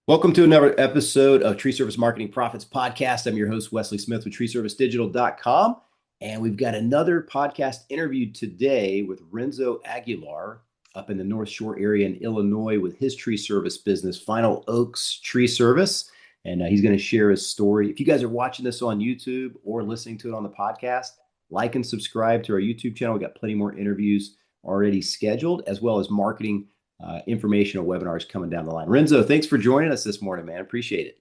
Welcome to another episode of Tree Service Marketing Profits Podcast. I'm your host, Wesley Smith with treeservicedigital.com. And we've got another podcast interview today with Renzo Aguilar up in the North Shore area in Illinois with his tree service business, Final Oaks Tree Service. And he's going to share his story. If you guys are watching this on YouTube or listening to it on the podcast, like and subscribe to our YouTube channel. We've got plenty more interviews already scheduled, as well as marketing informational webinars coming down the line. Renzo, thanks for joining us this morning, man. Appreciate it.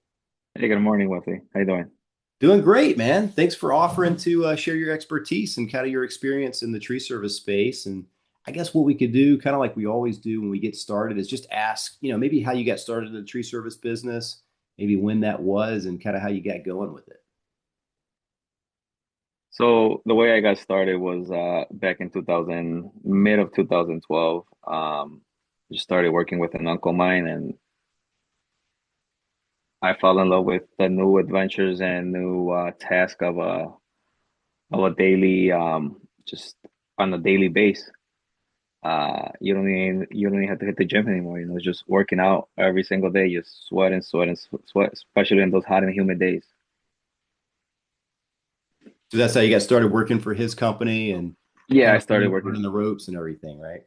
Hey, good morning, Wesley. How you doing? Doing great, man. Thanks for offering to share your expertise and kind of your experience in the tree service space. And I guess what we could do, kind of like we always do when we get started, is just ask, maybe how you got started in the tree service business, maybe when that was, and kind of how you got going with it. So the way I got started was back in 2000, mid of 2012. Just started working with an uncle of mine, and I fell in love with the new adventures and new task of a daily just on a daily base. You don't even have to hit the gym anymore. It's just working out every single day, just sweat and sweat and sweat, especially in those hot and humid days. So that's how you got started working for his company and Yeah, kind I of started working. learning the ropes and everything, right?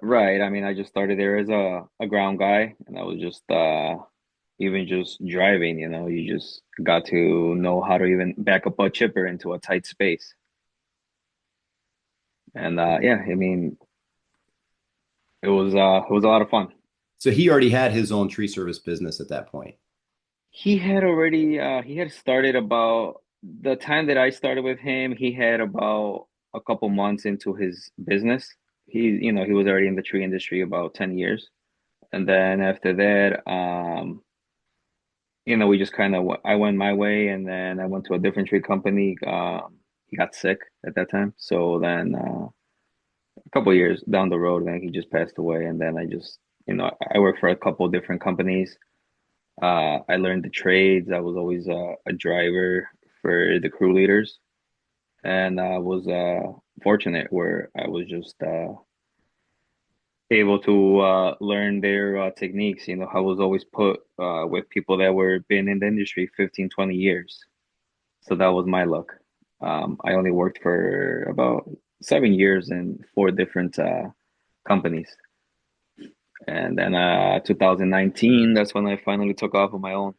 Right. I mean, I just started there as a ground guy, and I was just even just driving, you just got to know how to even back up a chipper into a tight space. And yeah, I mean, it was a lot of fun. So he already had his own tree service business at that point. He had started about the time that I started with him, he had about a couple months into his business. He was already in the tree industry about 10 years. And then after that, we just kind of I went my way, and then I went to a different trade company. He got sick at that time, so then a couple of years down the road, then he just passed away, and then I worked for a couple of different companies. I learned the trades. I was always a driver for the crew leaders, and I was fortunate where I was just able to learn their techniques. I was always put with people that were been in the industry 15, 20 years. So that was my luck. I only worked for about 7 years in four different companies. And then 2019, that's when I finally took off on my own.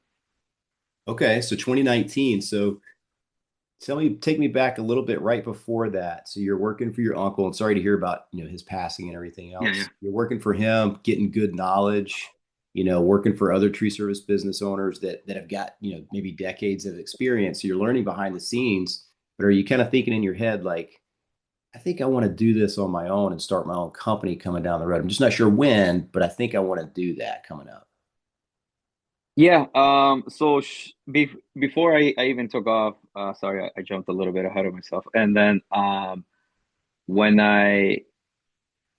Okay, so 2019. So take me back a little bit right before that. So you're working for your uncle, and sorry to hear about, his passing and everything Yeah, yeah. else. You're working for him, getting good knowledge, working for other tree service business owners that have got, maybe decades of experience. So you're learning behind the scenes, but are you kind of thinking in your head like, I think I want to do this on my own and start my own company coming down the road. I'm just not sure when, but I think I want to do that coming up. Yeah, so before I even took off, sorry, I jumped a little bit ahead of myself. And then when I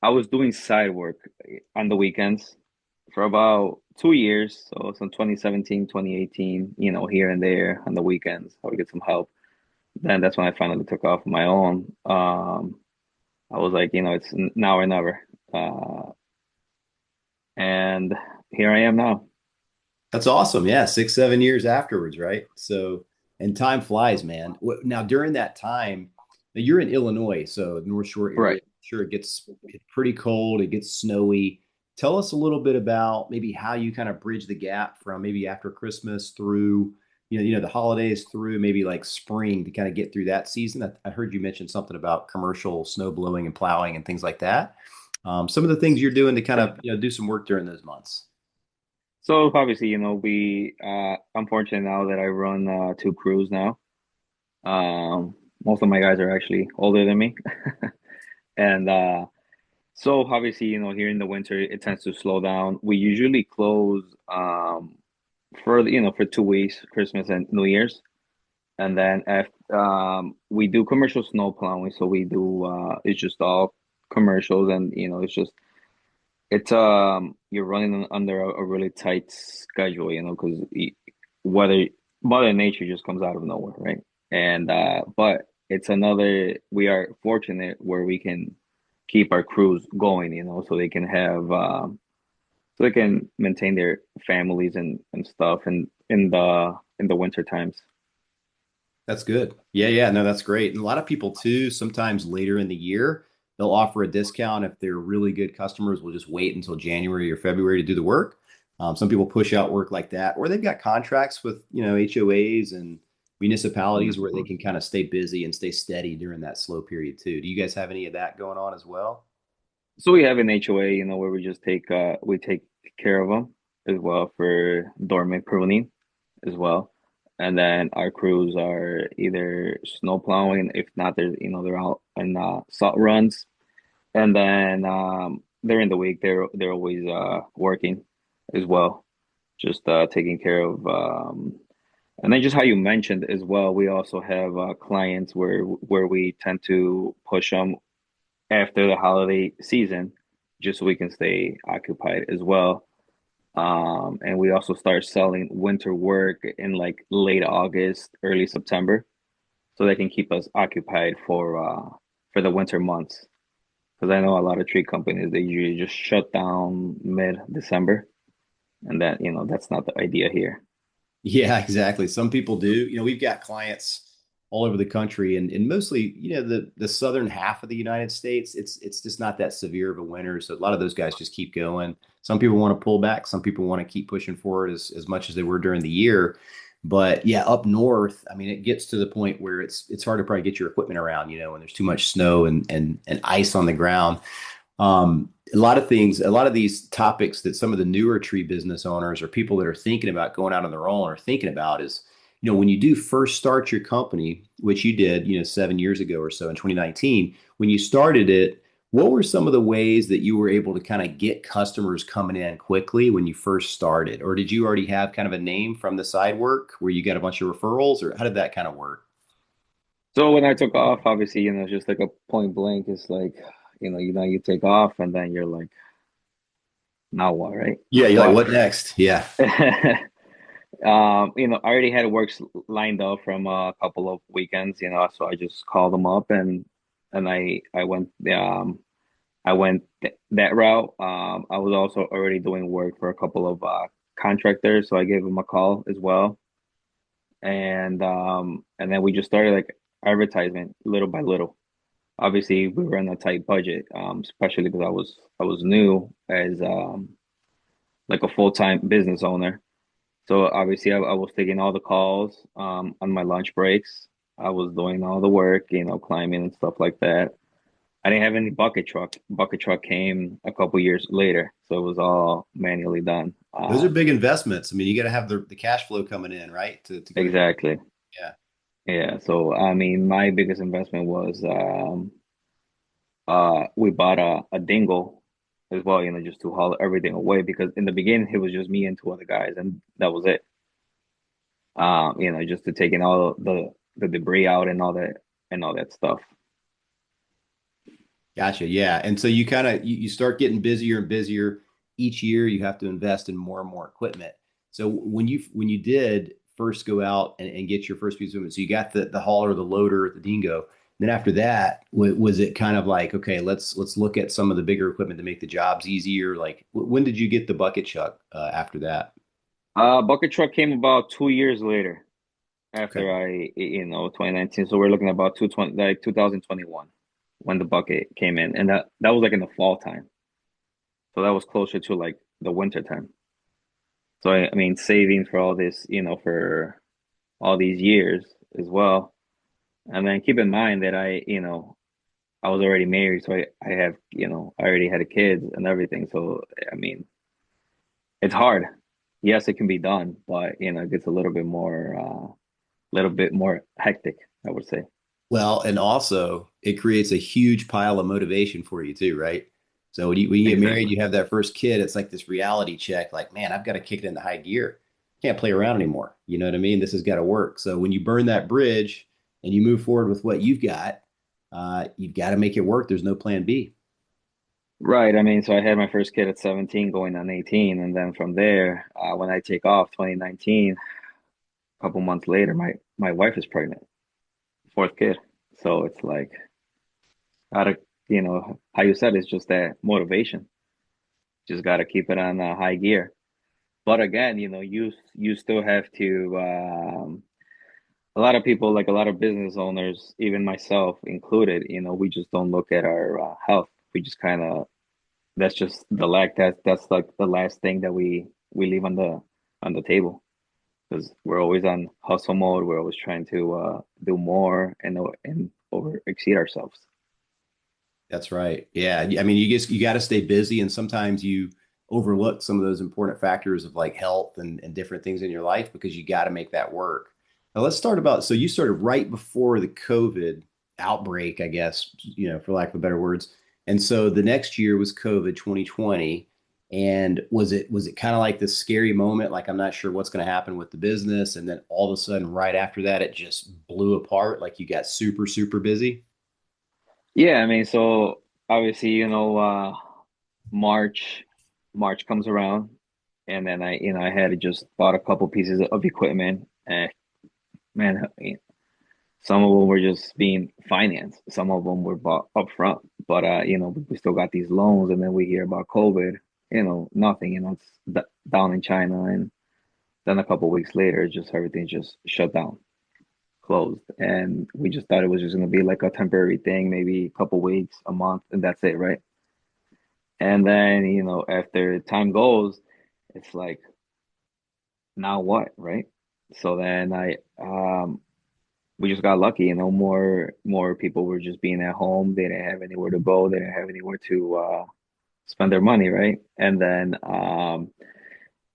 was doing side work on the weekends for about 2 years. So from 2017, 2018, here and there on the weekends, I would get some help. Then that's when I finally took off on my own. I was like, it's now or never. And here I am now. That's awesome. Yeah, 6, 7 years afterwards, right? So, and time flies, man. Now, during that time, now you're in Illinois, so North Shore area. Right. Sure, it's pretty cold. It gets snowy. Tell us a little bit about maybe how you kind of bridge the gap from maybe after Christmas through, the holidays through maybe like spring to kind of get through that season. I heard you mention something about commercial snow blowing and plowing and things like that. Some of the things you're doing to kind of, do some work during those months. So obviously, I'm fortunate now that I run two crews now. Most of my guys are actually older than me. And so obviously, here in the winter, it tends to slow down. We usually close for 2 weeks, Christmas and New Year's. And then after, we do commercial snow plowing. So we do it's just all commercials, and it's you're running under a really tight schedule, because weather Mother Nature just comes out of nowhere, right? And but we are fortunate where we can keep our crews going, so they can have so they can maintain their families and stuff in the winter times. That's good. Yeah, yeah, no, that's great. And a lot of people too, sometimes later in the year, they'll offer a discount if they're really good customers. Will just wait until January or February to do the work. Some people push out work like that, or they've got contracts with, HOAs and municipalities where they can kind of stay busy and stay steady during that slow period too. Do you guys have any of that going on as well? So we have an HOA, where we take care of them as well for dormant pruning as well. And then our crews are either snow plowing, if not, they're out in salt runs. And then during the week, they're always working as well, just taking care of. And then just how you mentioned as well, we also have clients where we tend to push them after the holiday season, just so we can stay occupied as well. And we also start selling winter work in like late August, early September, so they can keep us occupied for the winter months. Because I know a lot of tree companies, they usually just shut down mid-December, and that's not the idea here. Yeah, exactly. Some people do. We've got clients all over the country and mostly, the southern half of the United States. It's just not that severe of a winter. So a lot of those guys just keep going. Some people want to pull back. Some people want to keep pushing forward as much as they were during the year. But yeah, up north, I mean, it gets to the point where it's hard to probably get your equipment around, when there's too much snow and ice on the ground. A lot of things, a lot of these topics that some of the newer tree business owners or people that are thinking about going out on their own are thinking about is, when you do first start your company, which you did, 7 years ago or so in 2019, when you started it, what were some of the ways that you were able to kind of get customers coming in quickly when you first started? Or did you already have kind of a name from the side work where you got a bunch of referrals, or how did that kind of work? So when I took off, obviously, just like a point blank, it's like, you take off and then you're like, now what, right? Yeah, you're like, But what next? Yeah. I already had works lined up from a couple of weekends, so I just called them up and I went that route. I was also already doing work for a couple of contractors, so I gave them a call as well. And then we just started like advertisement little by little. Obviously, we were on a tight budget, especially because I was new as like a full-time business owner. So obviously, I was taking all the calls on my lunch breaks. I was doing all the work, climbing and stuff like that. I didn't have any bucket truck. Bucket truck came a couple years later, so it was all manually done. Those are big investments. I mean, you got to have the cash flow coming in, right? To go to, Exactly. yeah. Yeah. So I mean, my biggest investment was we bought a dingle as well, just to haul everything away because in the beginning it was just me and two other guys, and that was it. Just to taking all the debris out and all that stuff. Gotcha. Yeah. And so you kind of you start getting busier and busier each year. You have to invest in more and more equipment. So when you did first go out and get your first piece of equipment, so you got the hauler, the loader, the dingo. Then after that, was it kind of like, okay, let's look at some of the bigger equipment to make the jobs easier? Like, when did you get the bucket truck after that? Bucket truck came about 2 years later Okay. after 2019. So we're looking at about 2021 when the bucket came in, and that was like in the fall time. So that was closer to like the winter time. So I mean, saving for all this, for all these years as well. And then keep in mind that I was already married, so I already had a kid and everything. So I mean, it's hard. Yes, it can be done, but it gets a little bit more hectic, I would say. Well, and also it creates a huge pile of motivation for you too, right? So when you get married, Exactly. you have that first kid, it's like this reality check, like, man, I've got to kick it into high gear. Can't play around anymore. You know what I mean? This has got to work. So when you burn that bridge and you move forward with what you've got to make it work. There's no plan B. Right. I mean, so I had my first kid at 17 going on 18, and then from there, when I take off 2019, a couple months later, my wife is pregnant, fourth kid. So it's like, how to, how you said, it's just that motivation. Just got to keep it on high gear. But again, you still have to. A lot of people, like a lot of business owners, even myself included, we just don't look at our health. We just kind of that's just the lack. That's like the last thing that we leave on the table because we're always on hustle mode. We're always trying to do more and over exceed ourselves. That's right. Yeah. I mean, you got to stay busy, and sometimes you overlook some of those important factors of like health and different things in your life because you got to make that work. Now let's start about, so you started right before the COVID outbreak, I guess, for lack of better words. And so the next year was COVID 2020. And was it kind of like this scary moment, like I'm not sure what's going to happen with the business, and then all of a sudden right after that it just blew apart, like you got super, super busy? Yeah, I mean, so obviously, March March comes around, and then I had just bought a couple pieces of equipment, and man, some of them were just being financed, some of them were bought up front, but we still got these loans, and then we hear about COVID, nothing, it's down in China, and then a couple weeks later, just everything just shut down, closed, and we just thought it was just going to be like a temporary thing, maybe a couple weeks, a month, and that's it, right? And then, after time goes, it's like, now what, right? So then we just got lucky, more people were just being at home. They didn't have anywhere to go. They didn't have anywhere to spend their money, right? And then,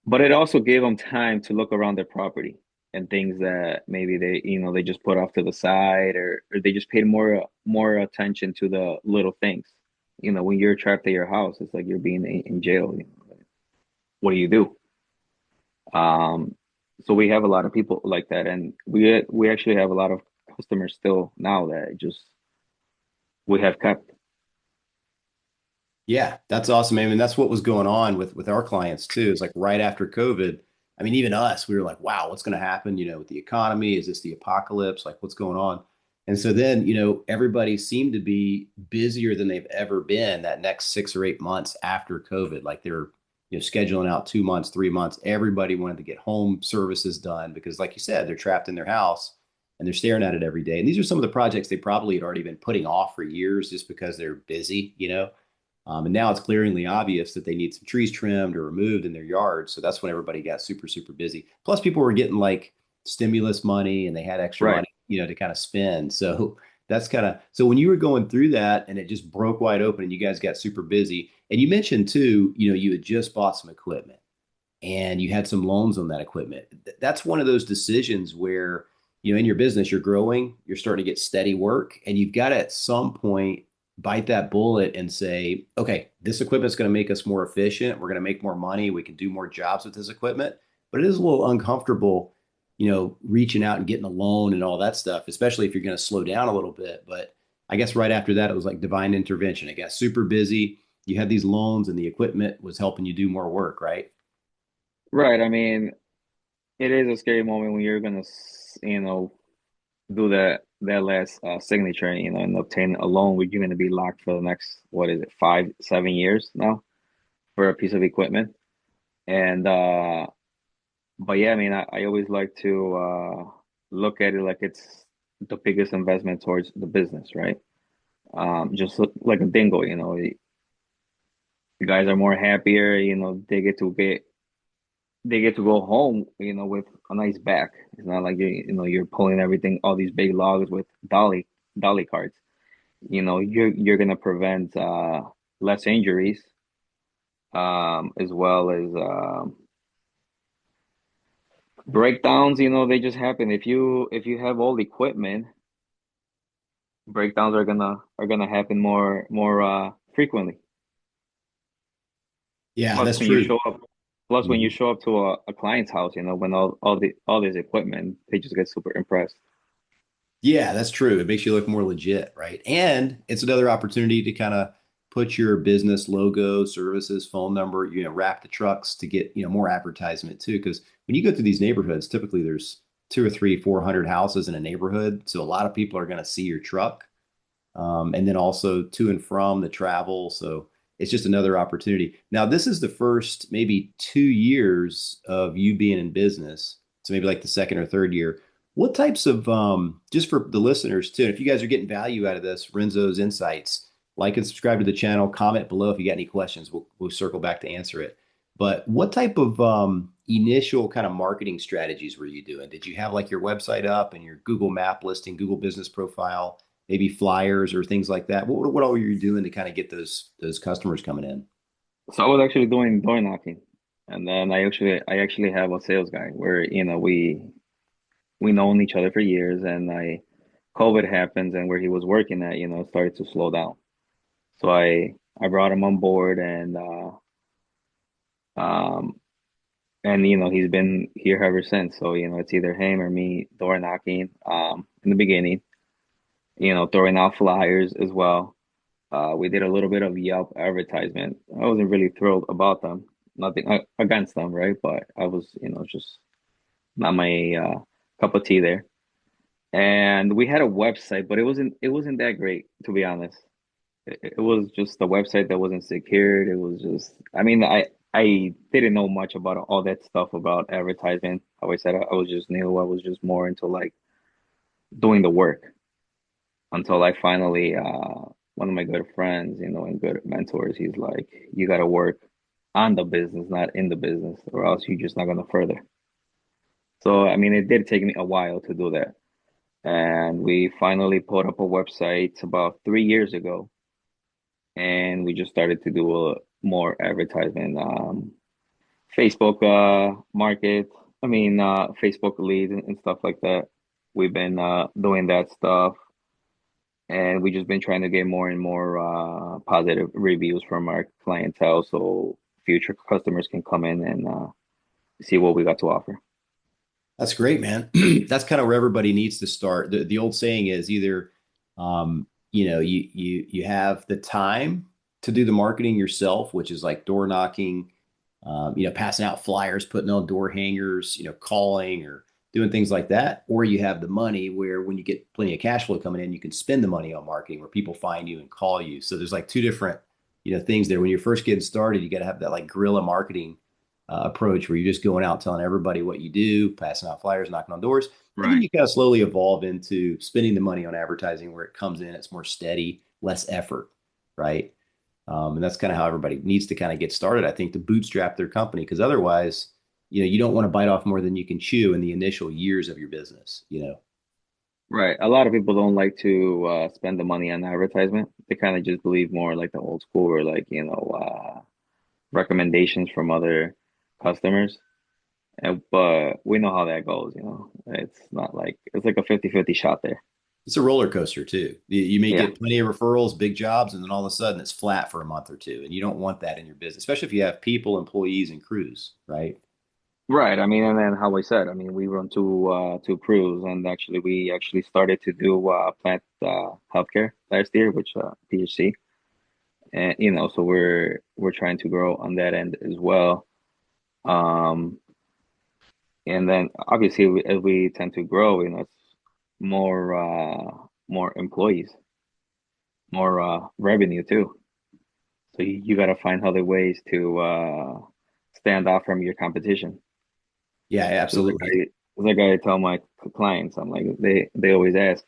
but it also gave them time to look around their property and things that maybe they just put off to the side, or they just paid more attention to the little things. When you're trapped at your house, it's like you're being in jail. What do you do? Um, so we have a lot of people like that, and we actually have a lot of customers still now that just we have kept. Yeah, that's awesome. I mean, that's what was going on with our clients too. It's like right after COVID. I mean, even us, we were like, wow, what's going to happen, with the economy? Is this the apocalypse? Like, what's going on? And so then, everybody seemed to be busier than they've ever been that next 6 or 8 months after COVID. Like they're, scheduling out 2 months, 3 months. Everybody wanted to get home services done because, like you said, they're trapped in their house and they're staring at it every day. And these are some of the projects they probably had already been putting off for years just because they're busy. And now it's glaringly obvious that they need some trees trimmed or removed in their yard. So that's when everybody got super, super busy. Plus, people were getting like stimulus money and they had extra Right. money, to kind of spend. So that's kind of, so when you were going through that and it just broke wide open and you guys got super busy, and you mentioned too, you had just bought some equipment and you had some loans on that equipment. That's one of those decisions where, in your business, you're growing, you're starting to get steady work, and you've got to at some point bite that bullet and say, okay, this equipment's going to make us more efficient. We're going to make more money. We can do more jobs with this equipment. But it is a little uncomfortable, reaching out and getting a loan and all that stuff, especially if you're going to slow down a little bit. But I guess right after that, it was like divine intervention. It got super busy. You had these loans and the equipment was helping you do more work, right? Right. I mean, it is a scary moment when you're gonna, do that last signature, and obtain a loan where you're gonna be locked for the next, what is it, 5, 7 years now for a piece of equipment. And but yeah, I mean, I always like to look at it like it's the biggest investment towards the business, right? Just look like a dingo, the guys are more happier, they get to go home, with a nice back. It's not like you're pulling everything, all these big logs with dolly carts. You're gonna prevent less injuries, as well as breakdowns. They just happen. If you have old equipment, breakdowns are gonna happen more frequently. Yeah, Plus, that's when you true. show up, plus when you Mhm. show up to a client's house, when all this equipment, they just get super impressed. Yeah, that's true. It makes you look more legit, right? And it's another opportunity to kind of put your business logo, services, phone number, wrap the trucks to get, more advertisement too. Because when you go through these neighborhoods, typically there's two or three, 400 houses in a neighborhood. So a lot of people are going to see your truck. And then also to and from the travel. So it's just another opportunity. Now, this is the first maybe 2 years of you being in business. So maybe like the second or third year. What types of, just for the listeners too, if you guys are getting value out of this, Renzo's insights, like and subscribe to the channel, comment below if you got any questions. We'll circle back to answer it. But what type of initial kind of marketing strategies were you doing? Did you have like your website up and your Google Map listing, Google Business Profile, maybe flyers or things like that? What all were you doing to kind of get those customers coming in? So I was actually doing door knocking, and then I actually have a sales guy where we known each other for years, and I COVID happens, and where he was working at, started to slow down. So I brought him on board, um and he's been here ever since. So it's either him or me door knocking in the beginning, throwing out flyers as well. We did a little bit of Yelp advertisement. I wasn't really thrilled about them. Nothing against them, right? But I was, just not my cup of tea there. And we had a website, but it wasn't that great, to be honest. It was just a website that wasn't secured. It was just, I mean, I didn't know much about all that stuff about advertisement. How I said, I was just new. I was just more into like doing the work until I finally, one of my good friends, and good mentors, he's like, you got to work on the business, not in the business, or else you're just not going to further. So, I mean, it did take me a while to do that. And we finally put up a website about 3 years ago, and we just started to do more advertisement, Facebook market. I mean, Facebook leads and stuff like that. We've been doing that stuff, and we just been trying to get more and more positive reviews from our clientele, so future customers can come in and see what we got to offer. That's great, man. That's kind of where everybody needs to start. The old saying is either, you have the time to do the marketing yourself, which is like door knocking, passing out flyers, putting on door hangers, calling or doing things like that, or you have the money where when you get plenty of cash flow coming in, you can spend the money on marketing where people find you and call you. So there's like two different, things there. When you're first getting started, you got to have that like guerrilla marketing approach where you're just going out telling everybody what you do, passing out flyers, knocking on doors. And then Right. you kind of slowly evolve into spending the money on advertising where it comes in, it's more steady, less effort, right? And that's kind of how everybody needs to kind of get started, I think, to bootstrap their company. Because otherwise, you don't want to bite off more than you can chew in the initial years of your business. Right. A lot of people don't like to spend the money on advertisement. They kind of just believe more like the old school or like, recommendations from other customers. But we know how that goes. It's not like it's like a 50-50 shot there. It's a roller coaster too. You may Yeah. get plenty of referrals, big jobs, and then all of a sudden it's flat for a month or two. And you don't want that in your business, especially if you have people, employees, and crews, right? Right. I mean, and then how I said, I mean, we run two crews, and actually we actually started to do plant healthcare last year, which PHC. And so we're trying to grow on that end as well. Um and then obviously as we tend to grow, it's more employees, more revenue too. So you got to find other ways to stand out from your competition. Yeah, So absolutely. it's like I tell my clients, I'm like they always ask,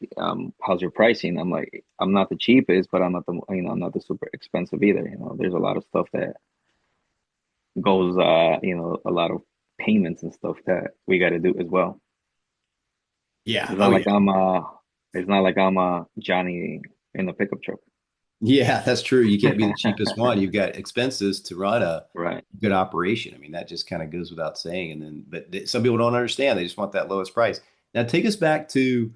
how's your pricing? I'm like, I'm not the cheapest, but I'm not the super expensive either. There's a lot of stuff that goes, a lot of payments and stuff that we got to do as well. Yeah. It's not Oh, like yeah. I'm Johnny in a pickup truck. Yeah, that's true. You can't be the cheapest one. You've got expenses to run a Right. good operation. I mean, that just kind of goes without saying. And then, but some people don't understand. They just want that lowest price. Now, take us back to,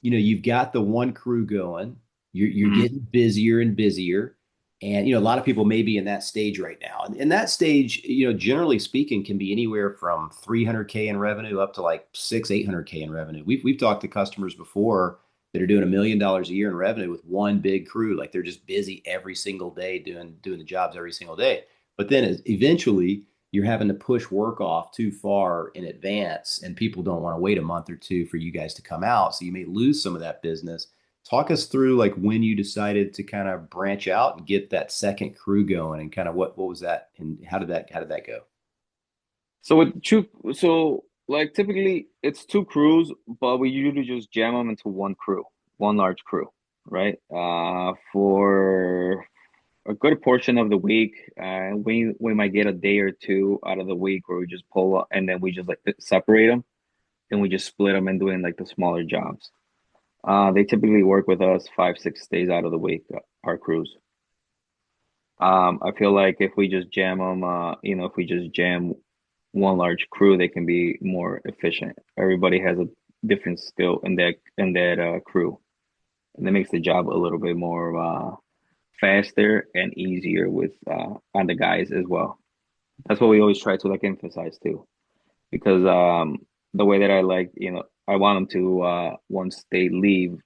you've got the one crew going. You're Hmm. getting busier and busier, and a lot of people may be in that stage right now. And that stage, generally speaking, can be anywhere from 300K in revenue up to like 800K in revenue. We've talked to customers before that are doing $1 million a year in revenue with one big crew. Like they're just busy every single day doing the jobs every single day. But then eventually you're having to push work off too far in advance, and people don't want to wait a month or two for you guys to come out. So you may lose some of that business. Talk us through like when you decided to kind of branch out and get that second crew going, and kind of what was that, and how did that go? So like typically it's two crews, but we usually just jam them into one crew, one large crew, right? For a good portion of the week, we might get a day or two out of the week where we just pull up and then we just like separate them and we just split them and doing like the smaller jobs. They typically work with us 5, 6 days out of the week, our crews. I feel like if we just jam them, if we just jam one large crew, they can be more efficient. Everybody has a different skill in that crew, and that makes the job a little bit more faster and easier with on the guys as well. That's what we always try to like emphasize too, because the way that I like, I want them to once they leave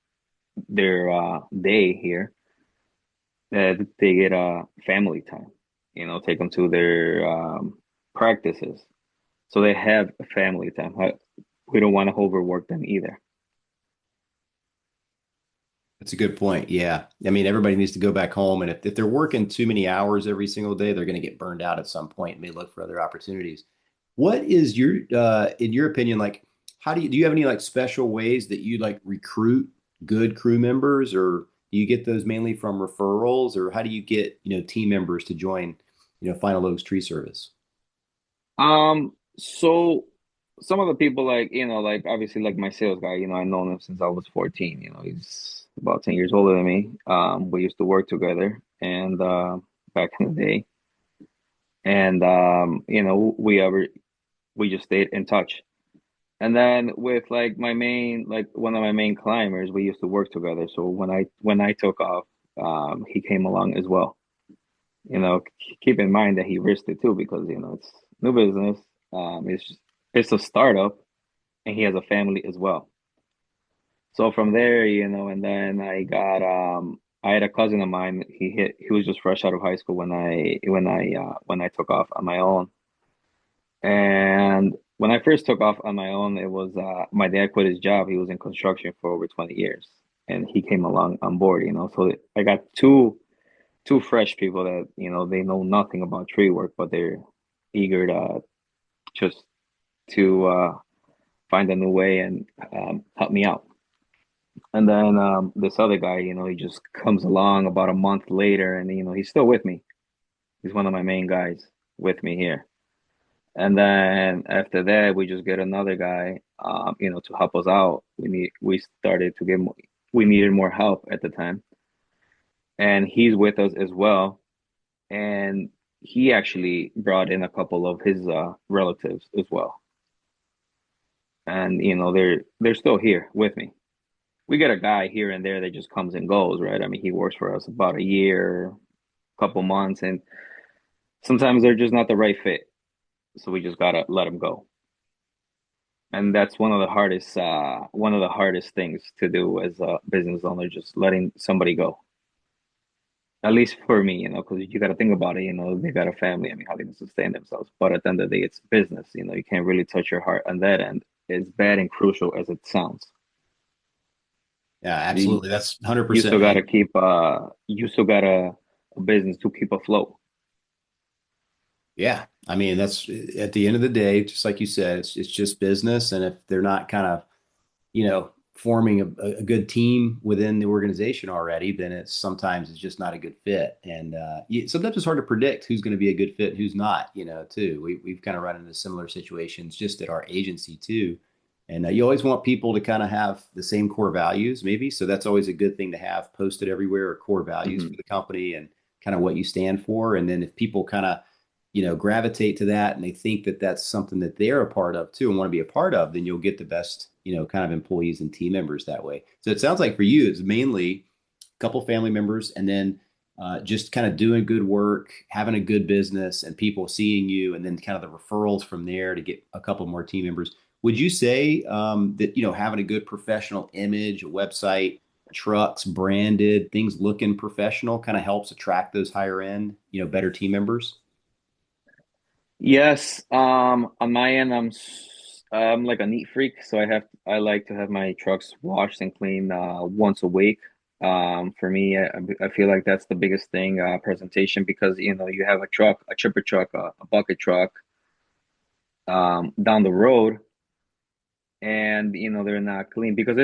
their day here, that they get family time. Take them to their practices, so they have family time. We don't want to overwork them either. That's a good point. Yeah. I mean, everybody needs to go back home. And if they're working too many hours every single day, they're going to get burned out at some point and may look for other opportunities. What is in your opinion, like, do you have any like special ways that you like recruit good crew members, or do you get those mainly from referrals, or how do you get, team members to join, Final Oaks Tree Service? So some of the people like, like obviously like my sales guy, I've known him since I was 14. He's about 10 years older than me. We used to work together and back in the day. And we just stayed in touch. And then with like one of my main climbers, we used to work together. So when I took off, he came along as well. Keep in mind that he risked it too because it's new business. It's a startup, and he has a family as well. So from there, and then I had a cousin of mine. He was just fresh out of high school when I took off on my own. And when I first took off on my own, it was my dad quit his job. He was in construction for over 20 years, and he came along on board. So I got two fresh people that they know nothing about tree work, but they're eager to just to find a new way and help me out. And then this other guy, he just comes along about a month later, and he's still with me. He's one of my main guys with me here. And then after that, we just get another guy, to help us out. We started to get more, we needed more help at the time, and he's with us as well. And he actually brought in a couple of his relatives as well, and they're still here with me. We get a guy here and there that just comes and goes, right? I mean, he works for us about a year, couple months, and sometimes they're just not the right fit. So we just gotta let them go. And that's one of the hardest things to do as a business owner, just letting somebody go. At least for me, because you got to think about it. They got a family. I mean, how they can sustain themselves. But at the end of the day, it's business. You can't really touch your heart on that end. As bad and crucial as it sounds. Yeah, You absolutely. That's you 100%. still got to And keep you still got a business to keep afloat. yeah, I mean, that's at the end of the day, just like you said, it's just business. And if they're not kind of, forming a good team within the organization already, then it's just not a good fit. And sometimes it's hard to predict who's going to be a good fit and who's not, too. We've kind of run into similar situations just at our agency too. And you always want people to kind of have the same core values, maybe. So that's always a good thing to have posted everywhere, or core values for Hmm. the company and kind of what you stand for. And then if people kind of, gravitate to that and they think that that's something that they're a part of too and want to be a part of, then you'll get the best, kind of employees and team members that way. So it sounds like for you, it's mainly a couple family members, and then just kind of doing good work, having a good business, and people seeing you, and then kind of the referrals from there to get a couple more team members. Would you say that, having a good professional image, a website, trucks branded, things looking professional kind of helps attract those higher end, better team members? Yes, on my end, I'm like a neat freak, so I like to have my trucks washed and cleaned once a week. For me, I feel like that's the biggest thing, presentation, because you have a truck, a chipper truck, a bucket truck, down the road, and they're not clean because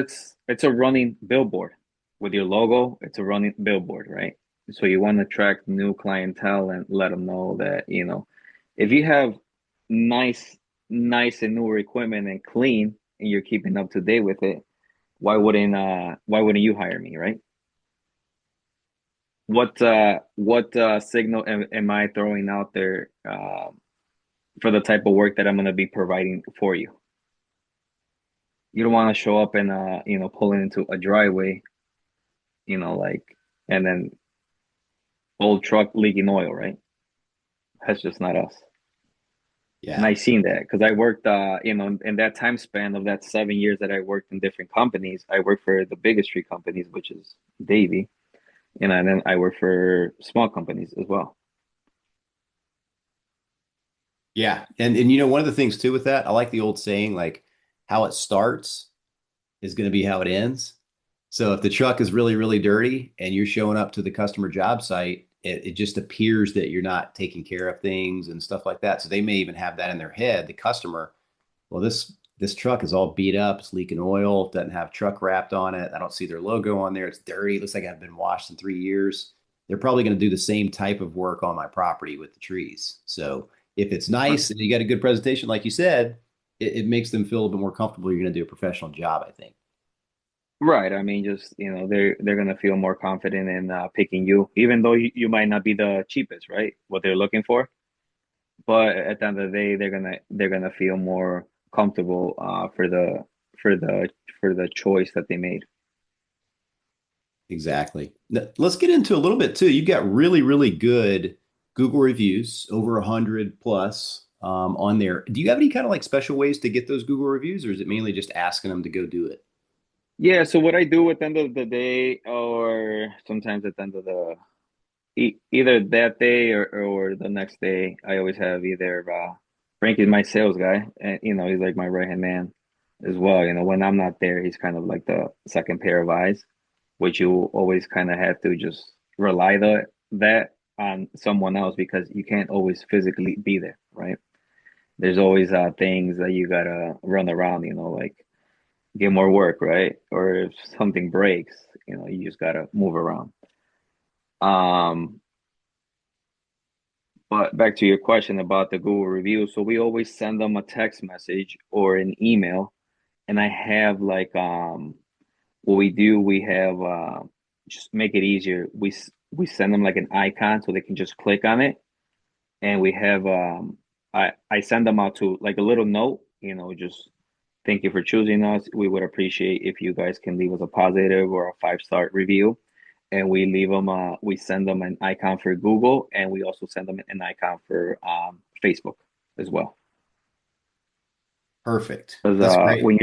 it's a running billboard with your logo. It's a running billboard, right? So you want to attract new clientele and let them know that if you have nice, nice and newer equipment and clean, and you're keeping up to date with it, why wouldn't you hire me, right? What signal am I throwing out there, for the type of work that I'm going to be providing for you? You don't want to show up and pulling into a driveway, like, and then old truck leaking oil, right? That's just not us. And Yeah. I seen that because I worked, in that time span of that 7 years that I worked in different companies. I worked for the biggest three companies, which is Davy, and then I worked for small companies as well. Yeah. And one of the things too with that, I like the old saying, like how it starts is going to be how it ends. So if the truck is really, really dirty and you're showing up to the customer job site, it just appears that you're not taking care of things and stuff like that. So they may even have that in their head, the customer, well, this truck is all beat up, it's leaking oil, doesn't have truck wrapped on it. I don't see their logo on there. It's dirty. It looks like it hasn't been washed in 3 years. They're probably going to do the same type of work on my property with the trees. So if it's nice and you got a good presentation, like you said, it makes them feel a bit more comfortable. You're going to do a professional job, I think. Right. I mean, just they're gonna feel more confident in, picking you, even though you might not be the cheapest, right? What they're looking for, but at the end of the day, they're gonna feel more comfortable, for the for the choice that they made. Exactly. Now, let's get into a little bit too. You've got really, really good Google reviews, over 100 plus on there. Do you have any kind of like special ways to get those Google reviews, or is it mainly just asking them to go do it? Yeah. So what I do at the end of the day, or sometimes at the end of the either that day or the next day, I always have either, Frank is my sales guy, and he's like my right hand man as well. When I'm not there, he's kind of like the second pair of eyes, which you always kind of have to just rely that on someone else because you can't always physically be there, right? There's always, things that you gotta run around, like get more work, right? Or if something breaks, you just gotta move around. Um, But back to your question about the Google review. So we always send them a text message or an email. And I have like, what we do, we have, just make it easier. We send them like an icon so they can just click on it. And we have, I send them out to like a little note, just thank you for choosing us. We would appreciate if you guys can leave us a positive or a 5-star review, and we send them an icon for Google, and we also send them an icon for, Facebook as well. Perfect. Because, That's great. when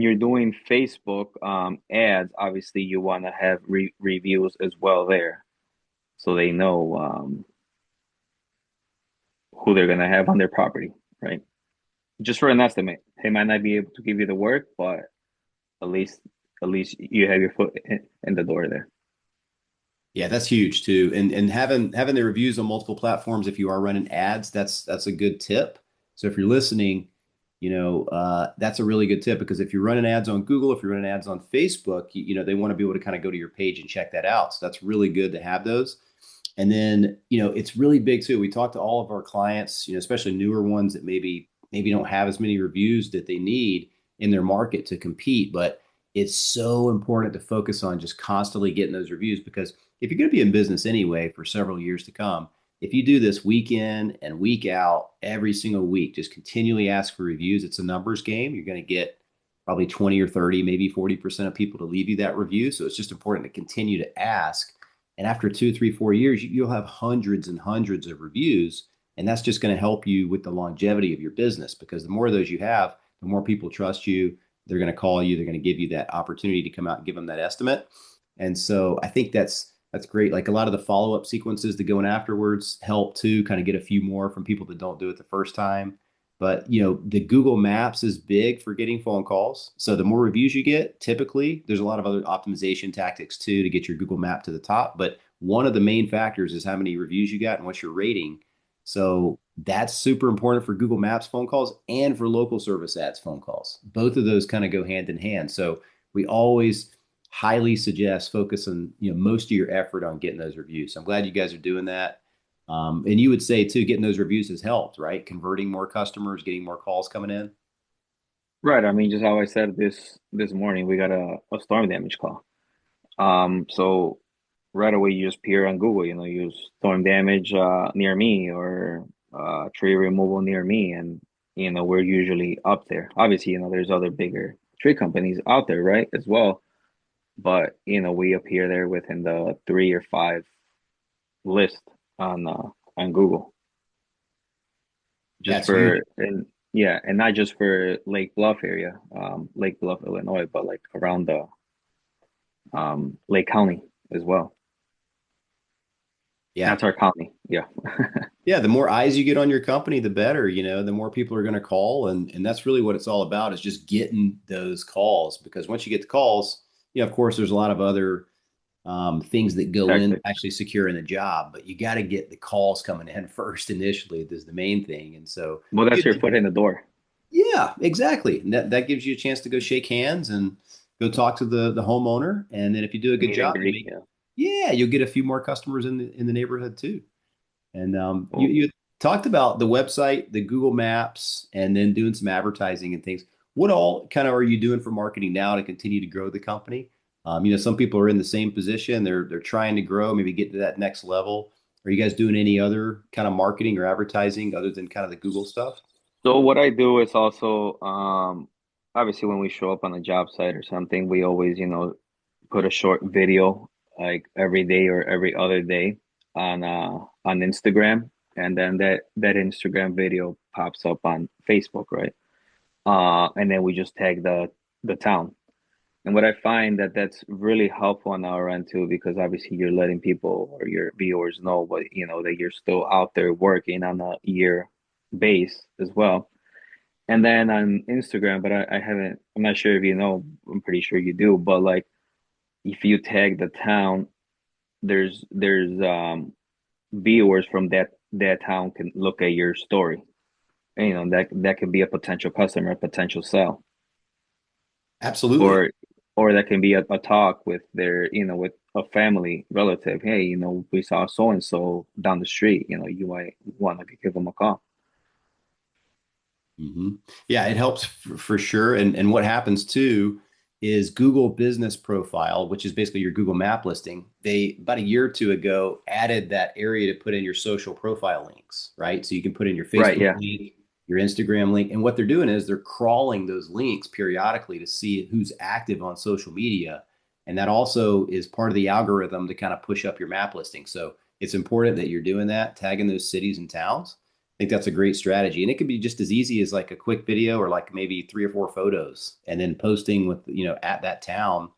you're doing Facebook, ads, obviously you want to have reviews as well there, so they know, who they're gonna have on their property, right? Just for an estimate, they might not be able to give you the work, but at least at least you have your foot in the door there. Yeah, that's huge too. And having the reviews on multiple platforms if you are running ads, that's a good tip. So if you're listening, that's a really good tip because if you're running ads on Google, if you're running ads on Facebook, they want to be able to kind of go to your page and check that out. So that's really good to have those. And then, it's really big too. We talk to all of our clients, especially newer ones that maybe don't have as many reviews that they need in their market to compete, but it's so important to focus on just constantly getting those reviews because if you're going to be in business anyway for several years to come, if you do this week in and week out, every single week, just continually ask for reviews, it's a numbers game. You're going to get probably 20 or 30, maybe 40% of people to leave you that review. So it's just important to continue to ask. And after 2, 3, 4 years, you'll have hundreds and hundreds of reviews. And that's just going to help you with the longevity of your business because the more of those you have, the more people trust you. They're going to call you. They're going to give you that opportunity to come out and give them that estimate. And so I think that's great. Like a lot of the follow up sequences that go in afterwards help too, kind of get a few more from people that don't do it the first time. But the Google Maps is big for getting phone calls. So the more reviews you get, typically, there's a lot of other optimization tactics too to get your Google Map to the top. But one of the main factors is how many reviews you got and what's your rating. So that's super important for Google Maps phone calls and for local service ads phone calls. Both of those kind of go hand in hand. So we always highly suggest focus on most of your effort on getting those reviews. So I'm glad you guys are doing that. And you would say too, getting those reviews has helped, right? Converting more customers, getting more calls coming in. Right. I mean, just how I said this morning, we got a storm damage call. So right away you just peer on Google, use storm damage near me or tree removal near me, and we're usually up there. Obviously, there's other bigger tree companies out there, right, as well. But we appear there within the 3 or 5 list on Google, just That's huge. for and yeah, and not just for Lake Bluff area, Lake Bluff, Illinois, but like around the Lake County as well. Yeah. That's our county. Yeah. Yeah. The more eyes you get on your company, the better, the more people are going to call. And that's really what it's all about is just getting those calls. Because once you get the calls, of course, there's a lot of other things that go in Tactics. actually securing the job, but you got to get the calls coming in first initially. This is the main thing. And so Well, that's your foot in the door. yeah, exactly. And that gives you a chance to go shake hands and go talk to the homeowner. And then if you do a good Meet and job, greet. Yeah. you'll get a few more customers in the neighborhood too. And you Well, you talked about the website, the Google Maps, and then doing some advertising and things. What all kind of are you doing for marketing now to continue to grow the company? Some people are in the same position. They're trying to grow, maybe get to that next level. Are you guys doing any other kind of marketing or advertising other than kind of the Google stuff? so what I do is also, obviously when we show up on a job site or something, we always, put a short video like every day or every other day on Instagram, and then that Instagram video pops up on Facebook, right? And then we just tag the town. And what I find that's really helpful on our end too, because obviously you're letting people or your viewers know that you're still out there working on a year base as well. And then on Instagram, but I haven't, I'm not sure if you know, I'm pretty sure you do, but like if you tag the town, there's viewers from that town can look at your story. And, that could be a potential customer, a potential sale, Absolutely. or that can be a talk with their, with a family relative. Hey, we saw so and so down the street. You might want to give them a call. hmm Yeah, it helps for sure. And what happens too is Google Business Profile, which is basically your Google Map listing. They about a year or two ago added that area to put in your social profile links, right? So you can put in your Right. Facebook Yeah. link, your Instagram link, and what they're doing is they're crawling those links periodically to see who's active on social media. And that also is part of the algorithm to kind of push up your map listing. So it's important that you're doing that, tagging those cities and towns. I think that's a great strategy. And it could be just as easy as like a quick video or like maybe 3 or 4 photos and then posting with, at that town.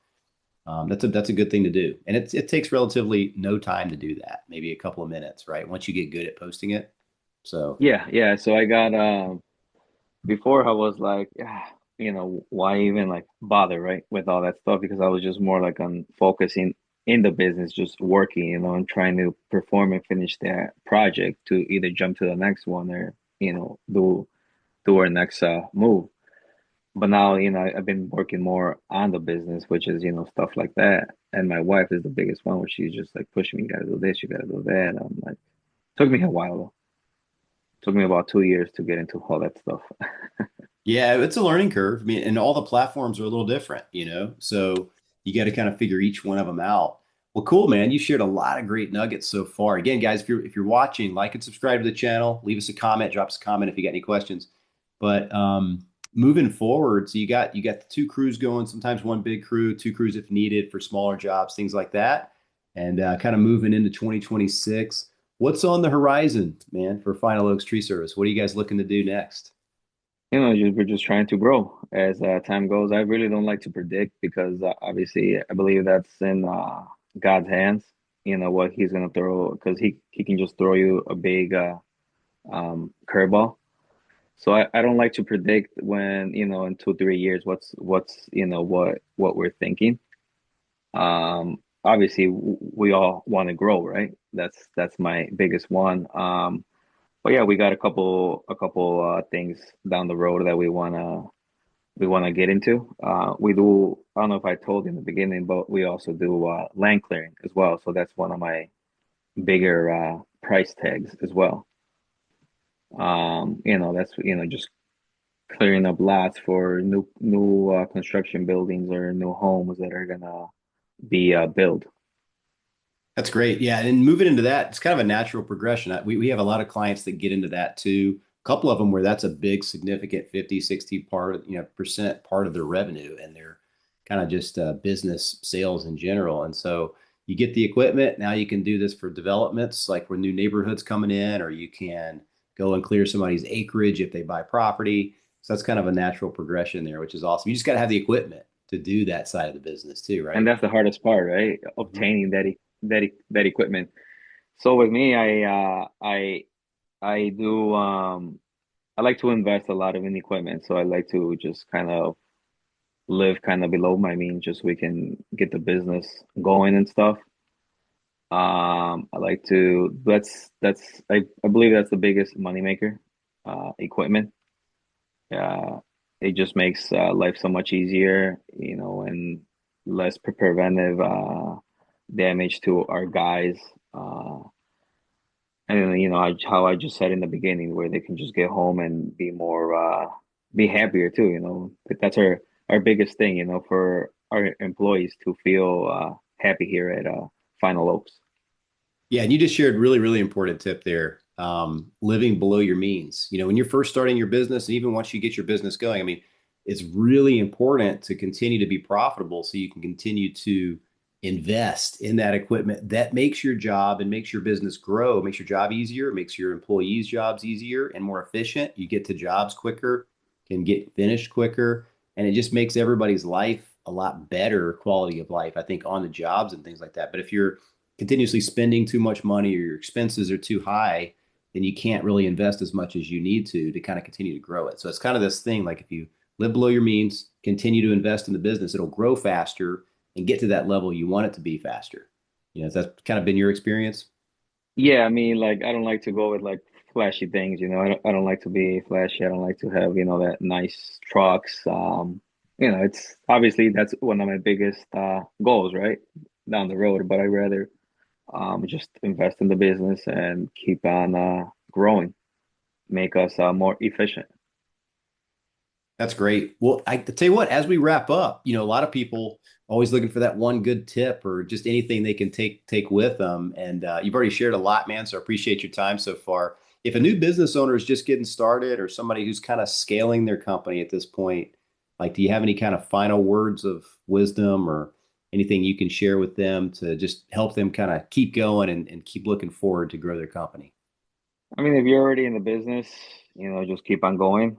That's a good thing to do. And it takes relatively no time to do that, maybe a couple of minutes, right? Once you get good at posting it. So Yeah. Yeah. So I got before I was like, why even like bother, right, with all that stuff? Because I was just more like on focusing in the business, just working, and trying to perform and finish that project to either jump to the next one or, do our next move. But now, I've been working more on the business, which is, stuff like that. And my wife is the biggest one where she's just like pushing me, you gotta do this, you gotta do that. I'm like, took me a while though. Took me about 2 years to get into all that stuff. yeah, it's a learning curve. I mean, and all the platforms are a little different, so you got to kind of figure each one of them out. Well, cool, man. You shared a lot of great nuggets so far. Again, guys, if you're watching, like and subscribe to the channel. Leave us a comment, drop us a comment if you got any questions. But moving forward, so you got the two crews going. Sometimes one big crew, two crews if needed for smaller jobs, things like that. And kind of moving into 2026. What's on the horizon, man, for Final Oaks Tree Service? What are you guys looking to do next? We're just trying to grow as time goes. I really don't like to predict because obviously I believe that's in God's hands. What He's gonna throw, because he can just throw you a big curveball. So I don't like to predict when, in 2, 3 years, what we're thinking. Obviously we all want to grow, right? That's my biggest one. But yeah, we got a couple things down the road that we wanna get into. We do. I don't know if I told you in the beginning, but we also do land clearing as well. So that's one of my bigger price tags as well. That's just clearing up lots for new construction buildings or new homes that are gonna be built. That's great. Yeah. And moving into that, it's kind of a natural progression. We have a lot of clients that get into that too. A couple of them where that's a big, significant 50, 60 percent part of their revenue. And they're kind of just business sales in general. And so you get the equipment. Now you can do this for developments, like when new neighborhoods coming in, or you can go and clear somebody's acreage if they buy property. So that's kind of a natural progression there, which is awesome. You just got to have the equipment to do that side of the business too, And right? that's the hardest part, right? Mhm. Obtaining that equipment. So with me, I do I like to invest a lot in equipment. So I like to just kind of live kind of below my means just so we can get the business going and stuff. I like to that's I believe that's the biggest moneymaker, equipment. Uh, it just makes life so much easier, and less preventive damage to our guys. Uh, and how I just said in the beginning, where they can just get home and be happier too. That's our biggest thing. For our employees to feel happy here at Final Oaks. Yeah, and you just shared really, really important tip there. Living below your means. When you're first starting your business, and even once you get your business going, I mean, it's really important to continue to be profitable so you can continue to invest in that equipment that makes your job and makes your business grow, makes your job easier, makes your employees' jobs easier and more efficient. You get to jobs quicker, can get finished quicker, and it just makes everybody's life a lot better quality of life, I think, on the jobs and things like that. But if you're continuously spending too much money or your expenses are too high, then you can't really invest as much as you need to kind of continue to grow it. So it's kind of this thing like if you live below your means, continue to invest in the business, it'll grow faster and get to that level you want it to be faster. Has that kind of been your experience? Yeah, I mean, like I don't like to go with like flashy things. I don't like to be flashy. I don't like to have that nice trucks. It's obviously that's one of my biggest goals, right, down the road. But I rather just invest in the business and keep on growing, make us more efficient. That's great. Well, I tell you what, as we wrap up, a lot of people always looking for that one good tip or just anything they can take with them. And you've already shared a lot, man. So I appreciate your time so far. If a new business owner is just getting started or somebody who's kind of scaling their company at this point, like, do you have any kind of final words of wisdom or anything you can share with them to just help them kind of keep going and keep looking forward to grow their company? I mean, if you're already in the business, just keep on going.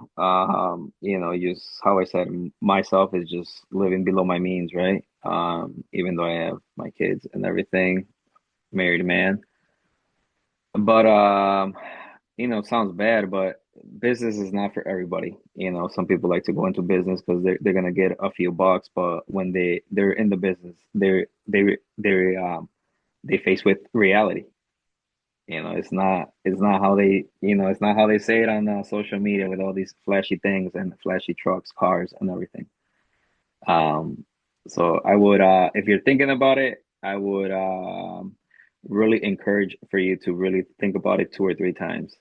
Just how I said myself is just living below my means, right? Even though I have my kids and everything, married man. But it sounds bad, but business is not for everybody. Some people like to go into business because they're gonna get a few bucks, but when they're in the business, they face with reality. It's not how they say it on social media with all these flashy things and flashy trucks, cars, and everything. Um, so I would, if you're thinking about it, I would really encourage for you to really think about it 2 or 3 times.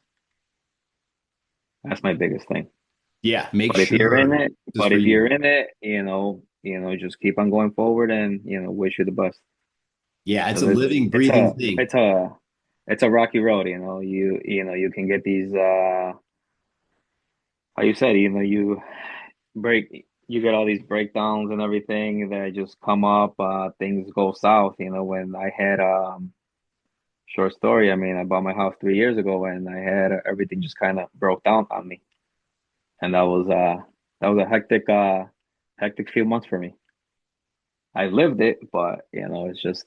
That's my biggest thing. Yeah, make But if you're in sure it, just for you. just keep on going forward and wish you the best. Yeah, it's a 'Cause living, it's breathing a thing. it's a it's a rocky road. You can get these how you said, you get all these breakdowns and everything that just come up, things go south. When I had short story, I mean, I bought my house 3 years ago and I had everything just kind of broke down on me. And that was a hectic few months for me. I lived it, but it's just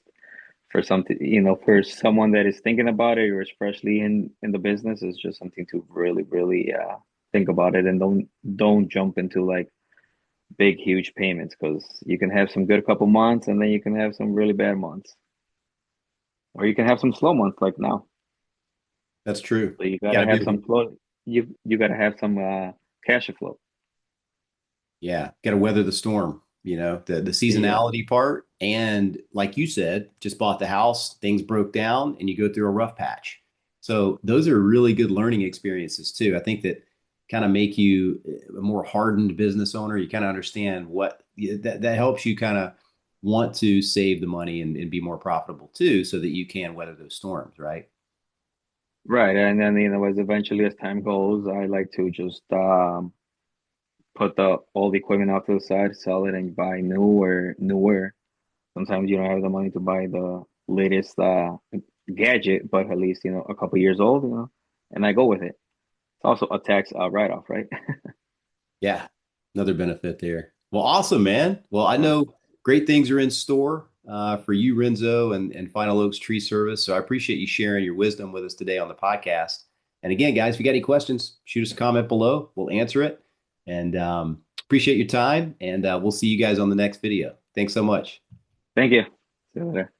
for something, for someone that is thinking about it or is freshly in the business, it's just something to really, really think about it and don't jump into like big huge payments because you can have some good couple months and then you can have some really bad months, or you can have some slow months like now. That's true. So you Got gotta to be have able some to, flow. You gotta have some cash flow. yeah, got to weather the storm, the Yeah. seasonality part. And like you said, just bought the house, things broke down, and you go through a rough patch. So those are really good learning experiences too. I think that kind of make you a more hardened business owner. You kind of understand that helps you kind of want to save the money and be more profitable too, so that you can weather those storms, right? Right. And then, as eventually as time goes, I like to just put the all the equipment off to the side, sell it and buy newer. Sometimes you don't have the money to buy the latest gadget, but at least, a couple years old, and I go with it. It's also a tax write-off, right? Yeah, another benefit there. Well, awesome, man. Well, I Uh, know great things are in store for you, Renzo, and Final Oaks Tree Service. So I appreciate you sharing your wisdom with us today on the podcast. And again, guys, if you got any questions, shoot us a comment below. We'll answer it. And appreciate your time. And we'll see you guys on the next video. Thanks so much. Thank you. See you later.